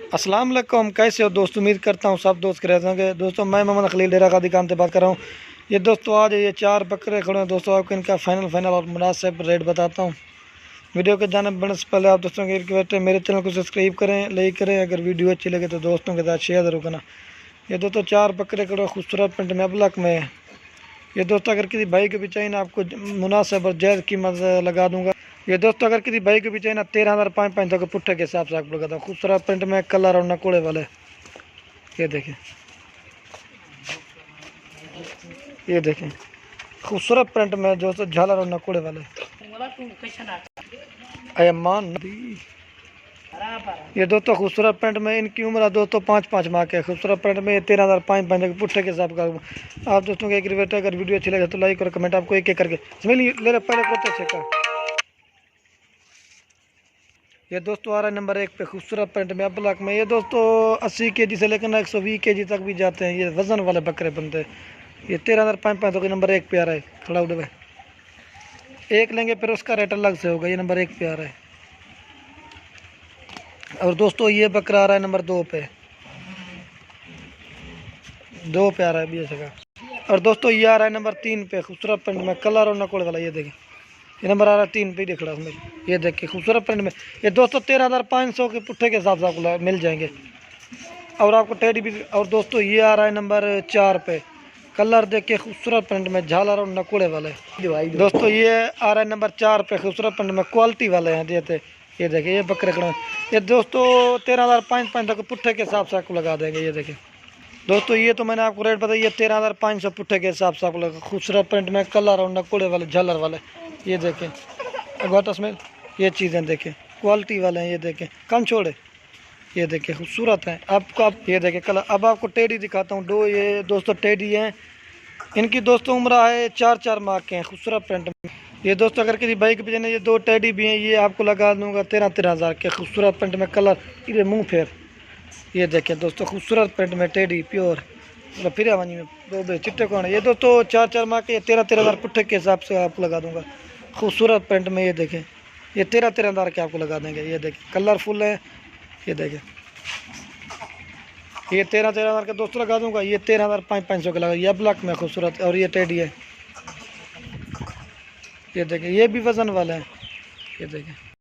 अस्सलाम वालेकुम, कैसे हो दोस्तों। उम्मीद करता हूँ सब दोस्त रह होंगे। दोस्तों मैं मोहम्मद खलील डेरा गादी खान से बात कर रहा हूँ। ये दोस्तों आज ये 4 बकरे खड़े हैं दोस्तों। आपको इनका फाइनल और मुनासिब रेट बताता हूँ। वीडियो के जाने बढ़ने से पहले आप दोस्तों के रिक्वेस्ट है, मेरे चैनल को सब्सक्राइब करें, लाइक करें। अगर वीडियो अच्छी लगे तो दोस्तों के साथ शेयर जरूर करना। ये दोस्तों 4 बकरे खड़े खूबसूरत पिंड में अबलक में है। ये दोस्तों अगर किसी भाई के भी चाहिए ना, आपको मुनासिब और जायज़ कीमत लगा दूंगा। ये दोस्तों अगर किसी भाई के भी चाहिए ना, 13,500 के पुट्ठे के हिसाब से आपको लगाता हूँ। खूबसूरत प्रिंट में कलर और नकोड़े वाले। ये देखें, ये देखें खूबसूरत प्रिंट में दोस्तों झालर और नकोड़े वाले। अयमान नबी। ये दोस्तों खूबसूरत प्रिंट में इनकी उम्र दोस्तों 5-5 माह के। खूबसूरत प्रिंट में 13,500 के पुट्ठे के हिसाब का। आप दोस्तों के एक रिक्वेस्ट है, अगर वीडियो अच्छी लगे तो लाइक और कमेंट आपको एक एक करके ले रहे पहले कोते से का। ये दोस्तों आ रहा है नंबर 1 पे खूबसूरत प्रिंट में अबलक में। ये दोस्तों 80 केजी से लेकर 120 केजी तक भी जाते हैं। ये वजन वाले बकरे बनते हैं। ये 13,500 के नंबर 1 पे आ रहा है खड़ा उड़े। एक लेंगे फिर उसका रेट अलग से होगा। ये नंबर 1 पे आ रहा है। और दोस्तों ये बकरा आ रहा है नंबर 2 पे आ रहा है भी ऐसे का। और दोस्तों ये आ रहा है नंबर 3 पे खूबसूरत प्रिंट में कलर और नकोड़ वाला। ये देखिए ये नंबर आ रहा है 3 पे देख रहा हूँ। ये देखिए खूबसूरत प्रिंट में। ये दोस्तों 13,500 के पुट्ठे के हिसाब से आपको मिल जाएंगे। और आपको टेडी भी। और दोस्तों ये आ रहा है नंबर 4 पे कलर देख के खूबसूरत प्रिंट में झालर और नकोड़े वाले। दोस्तों ये आ रहा है नंबर 4 पे खूबसूरत प्रिंट में क्वालिटी वाले हैं देते। ये देखिए ये बकरे खड़े। ये दोस्तों 13,500 के पुट्ठे के हिसाब से आपको लगा देंगे। ये देखिए दोस्तों ये तो मैंने आपको रेट बताया। ये 13,500 पुट्ठे के हिसाब से आपको लगा। खूबसूरत प्रिंट में कलर और नकोड़े वाले झालर वाले। ये देखें अगवाटस में ये चीज़ें देखें क्वालिटी वाले हैं। ये देखें कम छोड़े। ये देखें खूबसूरत हैं। आपको आप ये देखें कलर। अब आपको टेडी दिखाता हूँ। ये दोस्तों टेडी हैं। इनकी दोस्तों उम्र है 4-4 माह के हैं। खूबसूरत प्रिंट में। ये दोस्तों अगर किसी बाइक पे जाने, ये 2 टेडी भी हैं। ये आपको लगा दूंगा 13-13 हज़ार के। खूबसूरत प्रिंट में कलर। ये मुँह फेर। ये देखें दोस्तों खूबसूरत प्रिंट में टेडी प्योर फिर वानी में दो चिट्टे कौन है। ये दोस्तों 4-4 माह के 13-13 हज़ार पुट्ठे के हिसाब से आपको लगा दूंगा। खूबसूरत प्रिंट में। ये देखें ये 13-13 हज़ार के आपको लगा देंगे। ये देखें कलरफुल है। ये देखें ये 13-13 हज़ार के दोस्तों लगा दूंगा। ये 13,500 के लगा। ये ब्लैक में खूबसूरत। और ये टेडी है। ये देखें ये भी वजन वाला है। ये देखें